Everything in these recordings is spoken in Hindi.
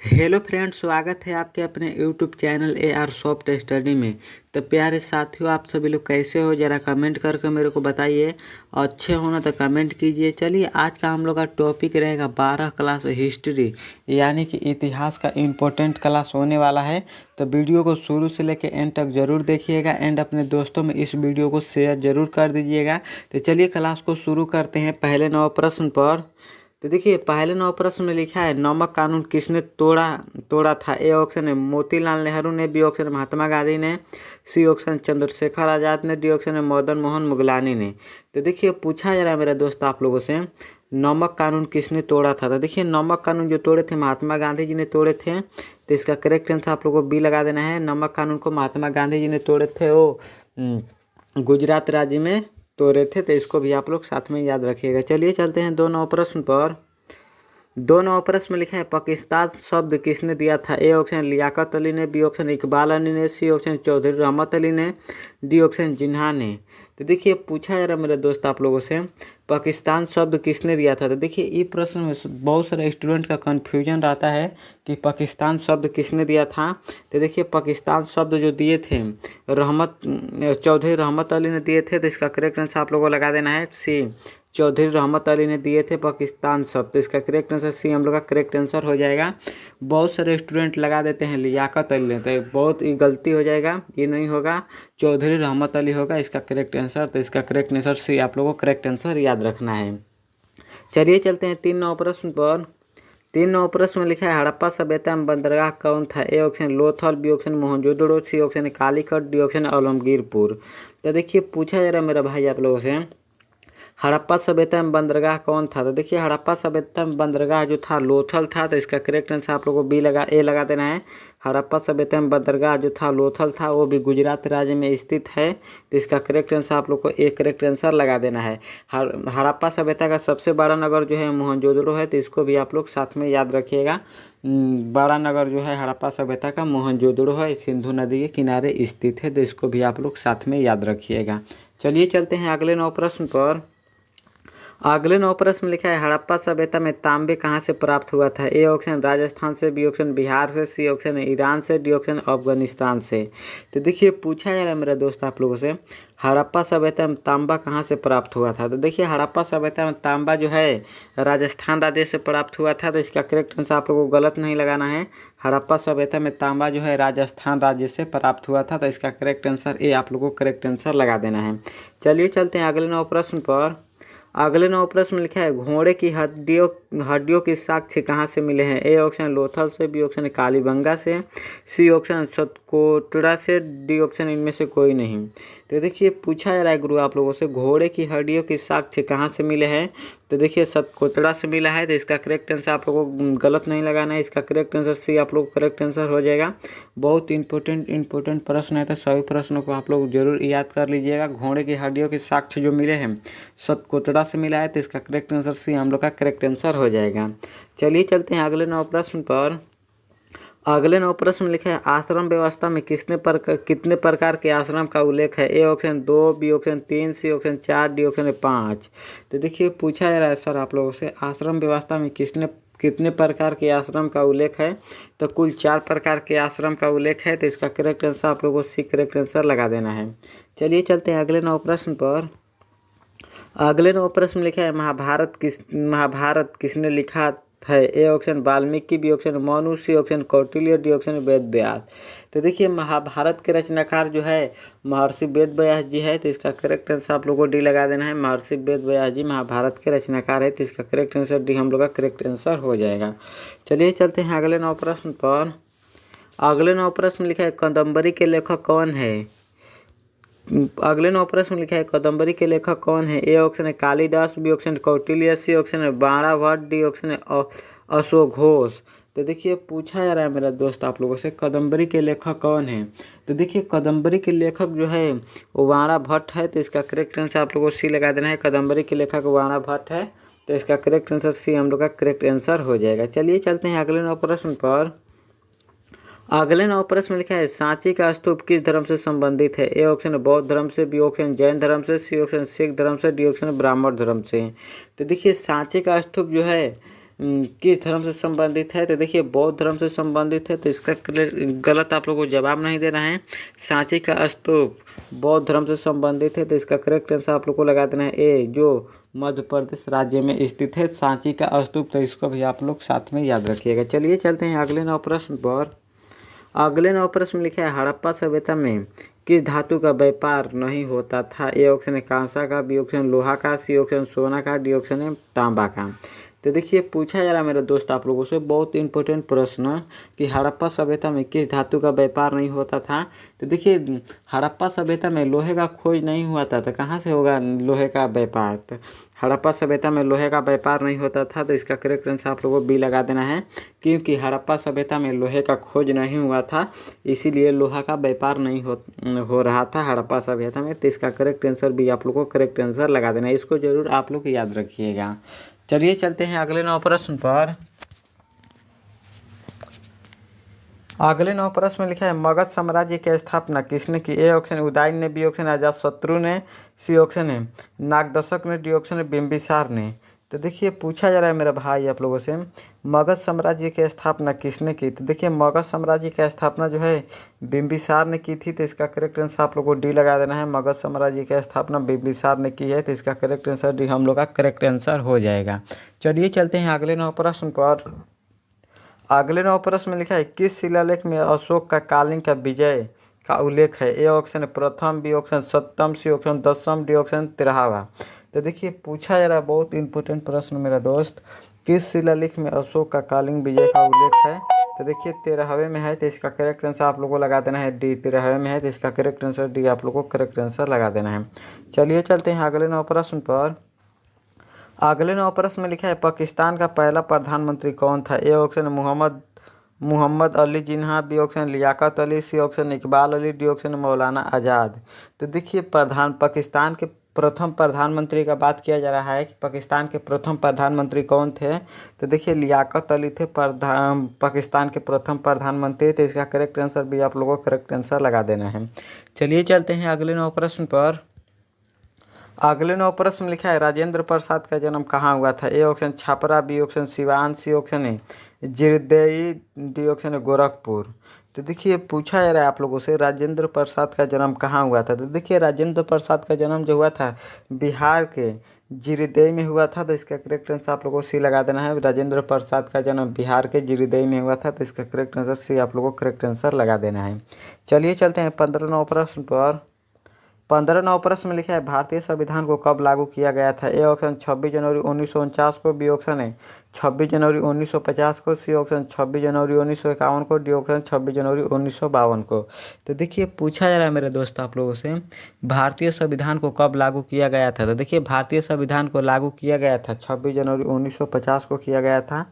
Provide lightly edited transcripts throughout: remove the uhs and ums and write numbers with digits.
हेलो फ्रेंड्स, स्वागत है आपके अपने YouTube channel AR soft study में। तो प्यारे साथियों, आप सभी लोग कैसे हो, ज़रा कमेंट करके मेरे को बताइए। अच्छे हो ना तो कमेंट कीजिए। चलिए, आज का हम लोग का टॉपिक रहेगा 12 क्लास हिस्ट्री, यानी कि इतिहास का इम्पोर्टेंट क्लास होने वाला है। तो वीडियो को शुरू से लेकर एंड तक ज़रूर देखिएगा एंड अपने दोस्तों में इस वीडियो को शेयर ज़रूर कर दीजिएगा। तो चलिए क्लास को शुरू करते हैं पहले 9 प्रश्न पर। तो देखिए, पहले 9 प्रश्न में लिखा है नमक कानून किसने तोड़ा तोड़ा था। ए ऑप्शन है मोतीलाल नेहरू ने, बी ऑप्शन है महात्मा गांधी ने, सी ऑप्शन चंद्रशेखर आज़ाद ने, डी ऑप्शन है मदन मोहन मुगलानी ने। तो देखिए, पूछा जा रहा है मेरे दोस्त आप लोगों से, नमक कानून किसने तोड़ा था। तो देखिए, नमक कानून जो तोड़े थे महात्मा गांधी जी ने तोड़े थे। तो इसका करेक्ट आंसर आप लोगों को बी लगा देना है। नमक कानून को महात्मा गांधी जी ने तोड़े थे, वो गुजरात राज्य में तोड़े थे। तो इसको भी आप लोग साथ में याद रखिएगा। चलिए चलते हैं 2 नौ प्रश्न पर। 2 नौ प्रश्न में लिखा है पाकिस्तान शब्द किसने दिया था। ए ऑप्शन लियाकत अली ने, बी ऑप्शन इकबाल अली ने, सी ऑप्शन चौधरी रहमत अली ने, डी ऑप्शन जिन्हा ने। तो देखिए, पूछा जा रहा मेरे दोस्त आप लोगों से, पाकिस्तान शब्द किसने दिया था। तो देखिए, इस प्रश्न में बहुत सारे स्टूडेंट का कन्फ्यूजन रहता है कि पाकिस्तान शब्द किसने दिया था। तो देखिए, पाकिस्तान शब्द जो दिए थे चौधरी रहमत अली ने दिए थे। तो इसका करेक्ट आंसर आप लोगों को लगा देना है सी, चौधरी रहमत अली ने दिए थे पाकिस्तान शब्द। तो इसका करेक्ट आंसर सी हम लोग का करेक्ट आंसर हो जाएगा। बहुत सारे स्टूडेंट लगा देते हैं लियाकत अली ने, तो बहुत ही गलती हो जाएगा, ये नहीं होगा, चौधरी रहमत अली होगा इसका करेक्ट आंसर। तो इसका करेक्ट आंसर सी आप लोगों को करेक्ट आंसर याद रखना है। चलिए चलते हैं 3 नौ प्रश्न पर। 3 नौ प्रश्न में लिखा है हड़प्पा सभ्यता में बंदरगाह कौन था। A option Lothal, B option Mohenjodaro, C option Calicut, D option Alamgirpur. तो देखिए, पूछा जा रहा है मेरा भाई आप लोगों से, हड़प्पा सभ्यता में बंदरगाह कौन था। तो देखिए, हड़प्पा सभ्यता में बंदरगाह जो था लोथल था। तो इसका करेक्ट आंसर आप लोगों को ए लगा देना है। हड़प्पा सभ्यता में बंदरगाह जो था लोथल था, वो भी गुजरात राज्य में स्थित है। तो इसका करेक्ट आंसर आप लोग को ए करेक्ट आंसर लगा देना है। हड़प्पा सभ्यता का सबसे बड़ा नगर जो है मोहनजोदड़ो है। तो इसको भी आप लोग साथ में याद रखिएगा। बड़ा नगर जो है हड़प्पा सभ्यता का मोहनजोदड़ो है, सिंधु नदी के किनारे स्थित है। तो इसको भी आप लोग साथ में याद रखिएगा। चलिए चलते हैं अगले 9 प्रश्न पर। अगले 9 प्रश्न में लिखा है हड़प्पा सभ्यता में तांबे कहाँ से प्राप्त हुआ था। ए ऑप्शन राजस्थान से, बी ऑप्शन बिहार से, सी ऑप्शन ईरान से, डी ऑप्शन अफगानिस्तान से। तो देखिए, पूछा जा रहा है मेरे दोस्त आप लोगों से, हड़प्पा सभ्यता में तांबा कहाँ से प्राप्त हुआ था। तो देखिए, हड़प्पा सभ्यता में तांबा जो है राजस्थान राज्य से प्राप्त हुआ था। तो इसका करेक्ट आंसर आप लोगों को गलत नहीं लगाना है। हड़प्पा सभ्यता में तांबा जो है राजस्थान राज्य से प्राप्त हुआ था। तो इसका करेक्ट आंसर ए आप लोगों को करेक्ट आंसर लगा देना है। चलिए चलते हैं अगले 9 प्रश्न पर। अगले 9 प्रश्न में लिखा है घोड़े की हड्डियों की साक्ष्य कहाँ से मिले हैं। ए ऑप्शन लोथल से, बी ऑप्शन कालीबंगा से, सी ऑप्शन सतकोटड़ा से, डी ऑप्शन इनमें से कोई नहीं। तो देखिए, पूछा जा रहा है गुरु आप लोगों से, घोड़े की हड्डियों की साक्ष्य कहाँ से मिले हैं। तो देखिए, सतकोटड़ा से मिला है। तो इसका करेक्ट आंसर आप लोगों को गलत नहीं लगाना है। इसका करेक्ट आंसर सी आप लोग को करेक्ट आंसर हो जाएगा। बहुत इंपॉर्टेंट प्रश्न है, तो सभी प्रश्नों को आप लोग जरूर याद कर लीजिएगा। घोड़े की हड्डियों के साक्ष्य जो मिले हैं सतकोटड़ा से मिला है। तो इसका करेक्ट आंसर सी हम लोग का करेक्ट आंसर हो जाएगा। चलिए चलते हैं अगले 9 प्रश्न पर। अगले 9 प्रश्न में लिखा है आश्रम व्यवस्था में कितने प्रकार के आश्रम का उल्लेख है। A option 2, B option 3, C option 4, D option 5। तो देखिए, पूछा जा रहा है सर आप लोगों से, आश्रम व्यवस्था में कितने प्रकार के आश्रम का उल्लेख है। तो कुल 4 प्रकार के आश्रम का उल्लेख है। तो इसका करेक्ट आंसर आप लोगों को सी करेक्ट आंसर लगा देना है। चलिए चलते हैं अगले 9 प्रश्न पर। अगले 9 प्रश्न में लिखा है महाभारत किसने लिखा है। A option Valmiki, B option Manu, C option Kautilya, D option Ved Vyas. तो देखिए, महाभारत के रचनाकार जो है महर्षि वेद व्यास जी है। तो इसका करेक्ट आंसर आप लोगों को डी लगा देना है। महर्षि वेद व्यास जी महाभारत के रचनाकार है। तो इसका करेक्ट आंसर डी हम लोग का करेक्ट आंसर हो जाएगा। चलिए चलते हैं अगले 9 प्रश्न पर। अगले 9 प्रश्न में लिखा है कादम्बरी के लेखक कौन है। अगले 9 प्रश्न में लिखा है कादम्बरी के लेखक कौन है। ए ऑप्शन है Kalidas, B option Kautilya, C option है बाणाभट्ट, डी ऑप्शन है अशोक घोष। तो देखिए, पूछा जा रहा है मेरा दोस्त आप लोगों से, कादम्बरी के लेखक कौन है। तो देखिए, कादम्बरी के लेखक जो है वो बाणाभट्ट है। तो इसका करेक्ट आंसर आप लोगों को सी लगा देना है। कादम्बरी के लेखक बाणाभट्ट है। तो इसका करेक्ट आंसर सी हम लोग का करेक्ट आंसर हो जाएगा। चलिए चलते हैं अगले 9 प्रश्न पर। अगले 9 प्रश्न में लिखा है सांची का स्तूप किस धर्म से संबंधित है। ए ऑप्शन बौद्ध धर्म से, बी ऑप्शन जैन धर्म से, सी ऑप्शन सिख धर्म से, डी ऑप्शन ब्राह्मण धर्म से। तो देखिए, सांची का स्तूप जो है किस धर्म से संबंधित है? तो देखिए बौद्ध धर्म से संबंधित है, तो इसका गलत आप लोगों को जवाब नहीं देना है। सांची का स्तूप बौद्ध धर्म से संबंधित है, तो इसका करेक्ट आंसर आप लोग को लगा देना है ए, जो मध्य प्रदेश राज्य में स्थित है सांची का स्तूप। तो इसको भी आप लोग साथ में याद रखिएगा। चलिए चलते हैं अगले 9 प्रश्न पर। अगले 9 प्रश्न में लिखा है हड़प्पा सभ्यता में किस धातु का व्यापार नहीं होता था? ए ऑप्शन है कांसा का, बी ऑप्शन लोहा का, सी ऑप्शन सोना का, डी ऑप्शन है तांबा का। तो देखिए पूछा जा रहा है मेरे दोस्त आप लोगों से बहुत इंपॉर्टेंट प्रश्न कि हड़प्पा सभ्यता में किस धातु का व्यापार नहीं होता था। तो देखिए हड़प्पा सभ्यता में लोहे का खोज नहीं हुआ था, तो कहाँ से होगा लोहे का व्यापार? तो हड़प्पा सभ्यता में लोहे का व्यापार नहीं होता था, तो इसका करेक्ट आंसर आप लोगों को बी लगा देना है, क्योंकि हड़प्पा सभ्यता में लोहे का खोज नहीं हुआ था, इसीलिए लोहा का व्यापार नहीं हो रहा था हड़प्पा सभ्यता में। तो इसका करेक्ट आंसर भी आप लोग को करेक्ट आंसर लगा देना है, इसको जरूर आप लोग याद रखिएगा। चलिए चलते हैं अगले 9 प्रश्न पर। अगले 9 प्रश्न में लिखा है मगध साम्राज्य की स्थापना किसने की? ए ऑप्शन उदयन ने, बी ऑप्शन अजातशत्रु ने, सी ऑप्शन है नागदशक ने, डी ऑप्शन है बिंबिसार ने। तो देखिए पूछा जा रहा है मेरा भाई आप लोगों से मगध साम्राज्य की स्थापना किसने की? तो देखिए मगध साम्राज्य की स्थापना जो है बिंबिसार ने की थी, तो इसका करेक्ट आंसर आप लोग को डी लगा देना है। मगध साम्राज्य की स्थापना बिंबिसार ने की है, तो इसका करेक्ट आंसर डी हम लोग का करेक्ट आंसर हो जाएगा। चलिए चलते हैं अगले 9 प्रश्न पर। अगले 9 प्रश्न में लिखा है किस शिलालेख में अशोक का कालीन का विजय का उल्लेख है? ए ऑप्शन है प्रथम, बी ऑप्शन सप्तम, सी ऑप्शन दसम, डी ऑप्शन 13वां। तो देखिए पूछा जा रहा है बहुत इंपॉर्टेंट प्रश्न मेरा दोस्त, किस शिलालेख में अशोक का कालीन विजय का उल्लेख है? तो देखिए 13वें में है, तो इसका करेक्ट आंसर आप लोगों को लगा देना है डी। 13वें में है, तो इसका करेक्ट आंसर डी आप लोगों को करेक्ट आंसर लगा देना है। चलिए चलते हैं अगले 9 प्रश्न पर। अगले 9 प्रश्न में लिखा है पाकिस्तान का पहला प्रधानमंत्री कौन था? A option Mohammad Ali Jinnah, B option Liaquat Ali, C option Iqbal Ali, D option Maulana Azad. तो देखिए पाकिस्तान के प्रथम प्रधानमंत्री का बात किया जा रहा है कि पाकिस्तान के प्रथम प्रधानमंत्री कौन थे? तो देखिए लियाकत अली थे पाकिस्तान के प्रथम प्रधानमंत्री। तो इसका करेक्ट आंसर भी आप लोगों को करेक्ट आंसर लगा देना है। चलिए चलते हैं अगले 9 प्रश्न पर। अगले 9 प्रश्न में लिखा है राजेंद्र प्रसाद का जन्म कहाँ हुआ था? A option Chhapra, B option Siwan, C option है जीरदेई, डी ऑप्शन है गोरखपुर। तो देखिए पूछा जा रहा है आप लोगों से राजेंद्र प्रसाद का जन्म कहाँ हुआ था? तो देखिए राजेंद्र प्रसाद का जन्म जो हुआ था बिहार के जीरदेई में हुआ था, तो इसका करेक्ट आंसर आप लोगों को सी लगा देना है। राजेंद्र प्रसाद का जन्म बिहार के जीरदेई में हुआ था, तो इसका करेक्ट आंसर सी आप लोगों को करेक्ट आंसर लगा देना है। चलिए चलते हैं 15 प्रश्न पर। 15 प्रश्न में लिखा है भारतीय संविधान को कब लागू किया गया था? ए ऑप्शन 26 जनवरी 1949 को, बी ऑप्शन है 26 जनवरी 1950 को, सी ऑप्शन 26 जनवरी 1951 को, डी ऑप्शन 26 जनवरी 1952 को। तो देखिए पूछा जा रहा है मेरे दोस्त आप लोगों से भारतीय संविधान को कब लागू किया गया था? तो देखिए भारतीय संविधान को लागू किया गया था 26 जनवरी 1950 को किया गया था,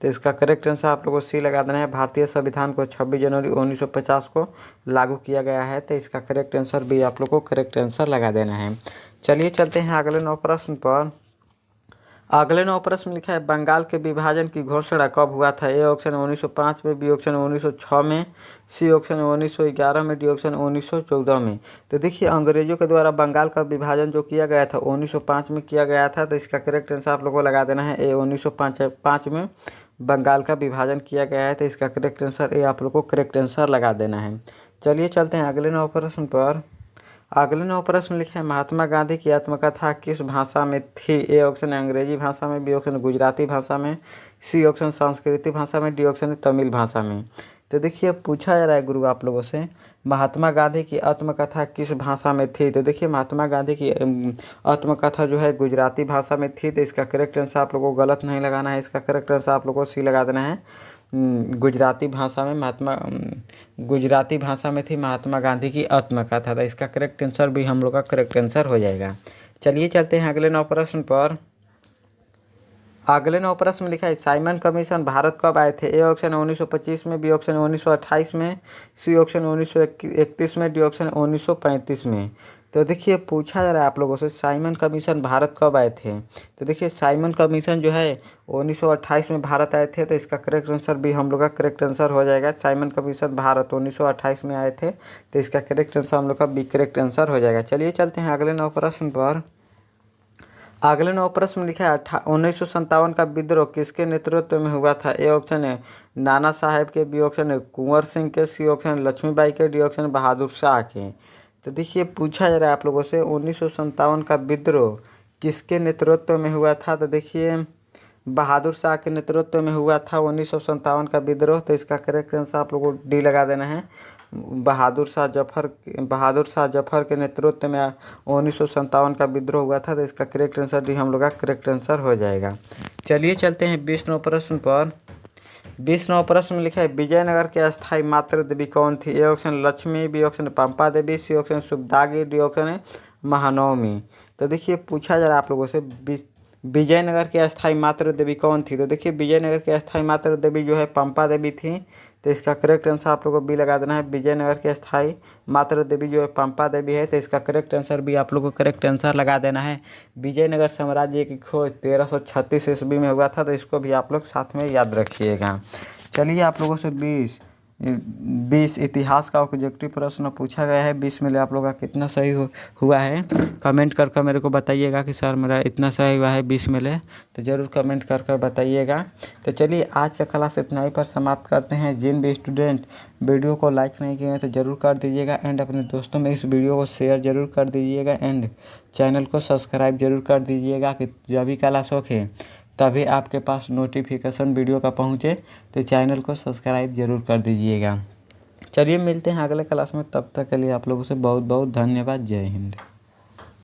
तो इसका करेक्ट आंसर आप लोगों को सी लगा देना है। भारतीय संविधान को 26 जनवरी 1950 को लागू किया गया है, तो इसका करेक्ट आंसर भी आप लोग को करेक्ट आंसर लगा देना है। चलिए चलते हैं अगले 9 प्रश्न पर। अगले 9 प्रश्न लिखा है बंगाल के विभाजन की घोषणा कब हुआ था? ए ऑप्शन 1905 में, बी ऑप्शन 1906 में, सी ऑप्शन 1911 में, डी ऑप्शन 1914 में। तो देखिए अंग्रेजों के द्वारा बंगाल का विभाजन जो किया गया था 1905 में किया गया था, तो इसका करेक्ट आंसर आप लोगों को लगा देना है ए। 1905 में बंगाल का विभाजन किया गया है, तो इसका करेक्ट आंसर ए आप लोग को करेक्ट आंसर लगा देना है। चलिए चलते हैं अगले 9 प्रश्न पर। अगले 9 प्रश्न लिखे हैं महात्मा गांधी की आत्मकथा किस भाषा में थी? ए ऑप्शन अंग्रेजी भाषा में, बी ऑप्शन गुजराती भाषा में, सी ऑप्शन संस्कृत भाषा में, डी ऑप्शन तमिल भाषा में। तो देखिए पूछा जा रहा है गुरु आप लोगों से महात्मा गांधी की आत्मकथा किस भाषा में थी? तो देखिए महात्मा गांधी की आत्मकथा जो है गुजराती भाषा में थी, तो इसका करेक्ट आंसर आप लोगों को गलत नहीं लगाना है, इसका करेक्ट आंसर आप लोगों को सी लगा देना है। गुजराती भाषा में गुजराती भाषा में थी महात्मा गांधी की आत्मकथा, था इसका करेक्ट आंसर भी हम लोग का करेक्ट आंसर हो जाएगा। चलिए चलते हैं अगले 9 प्रश्न पर। अगले 9 प्रश्न में लिखा है साइमन कमीशन भारत कब आए थे? ए ऑप्शन 1925 में, बी ऑप्शन 1928 में, सी ऑप्शन 1931 में, डी ऑप्शन 1935 में। तो देखिए पूछा जा रहा है आप लोगों से साइमन कमीशन भारत कब आए थे? तो देखिए साइमन कमीशन जो है 1928 में भारत आए थे, तो इसका करेक्ट आंसर भी हम लोग का करेक्ट आंसर हो जाएगा। साइमन कमीशन भारत 1928 में आए थे, तो इसका करेक्ट आंसर हम लोग का भी करेक्ट आंसर हो जाएगा। चलिए चलते हैं अगले 9 प्रश्न पर। अगले 9 प्रश्न में लिखा है 1957 का विद्रोह किसके नेतृत्व में हुआ था। ए ऑप्शन है नाना साहेब के, बी ऑप्शन है कुंवर सिंह के, सी ऑप्शन लक्ष्मीबाई के, डी ऑप्शन बहादुर शाह के। तो देखिए पूछा जा रहा है आप लोगों से 1957 का विद्रोह किसके नेतृत्व में हुआ था। तो देखिए बहादुर शाह के नेतृत्व में हुआ था 1957 का विद्रोह। तो इसका करेक्ट आंसर आप लोगों को डी लगा देना है। बहादुर शाह जफर के नेतृत्व में 1957 का विद्रोह हुआ था। तो इसका करेक्ट आंसर डी हम लोग का करेक्ट आंसर हो जाएगा। चलिए चलते हैं 20 प्रश्न पर। 20 प्रश्न में लिखा है विजयनगर के अस्थायी मातृ देवी कौन थी। A option Lakshmi, B option Pampa Devi, C option सुबदागी, डी ऑप्शन है महानवमी। तो देखिए पूछा जा रहा है आप लोगों से विजयनगर की अस्थायी मातृ देवी कौन थी। तो देखिए विजयनगर की अस्थायी मातृ देवी जो है पंपा देवी थी। तो इसका करेक्ट आंसर आप लोगों को बी लगा देना है। विजयनगर की अस्थायी मातृ देवी जो है पंपा देवी है। तो इसका करेक्ट आंसर भी आप लोगों को करेक्ट आंसर लगा देना है। विजयनगर साम्राज्य की खोज 1336 ईस्वी में हुआ था। तो इसको भी आप लोग साथ में याद रखिएगा। चलिए आप लोगों से 20 इतिहास का ऑब्जेक्टिव प्रश्न पूछा गया है। 20 में आप लोगों का कितना सही हुआ है कमेंट कर मेरे को बताइएगा कि सर मेरा इतना सही हुआ है 20 में। तो ज़रूर कमेंट कर बताइएगा। तो चलिए आज का क्लास इतना ही पर समाप्त करते हैं। जिन भी स्टूडेंट वीडियो को लाइक नहीं किए हैं तो ज़रूर कर दीजिएगा एंड अपने दोस्तों में इस वीडियो को शेयर ज़रूर कर दीजिएगा एंड चैनल को सब्सक्राइब ज़रूर कर दीजिएगा कि जब भी क्लास होके तभी आपके पास नोटिफिकेशन वीडियो का पहुँचे। तो चैनल को सब्सक्राइब ज़रूर कर दीजिएगा। चलिए मिलते हैं अगले क्लास में, तब तक के लिए आप लोगों से बहुत बहुत धन्यवाद। जय हिंद।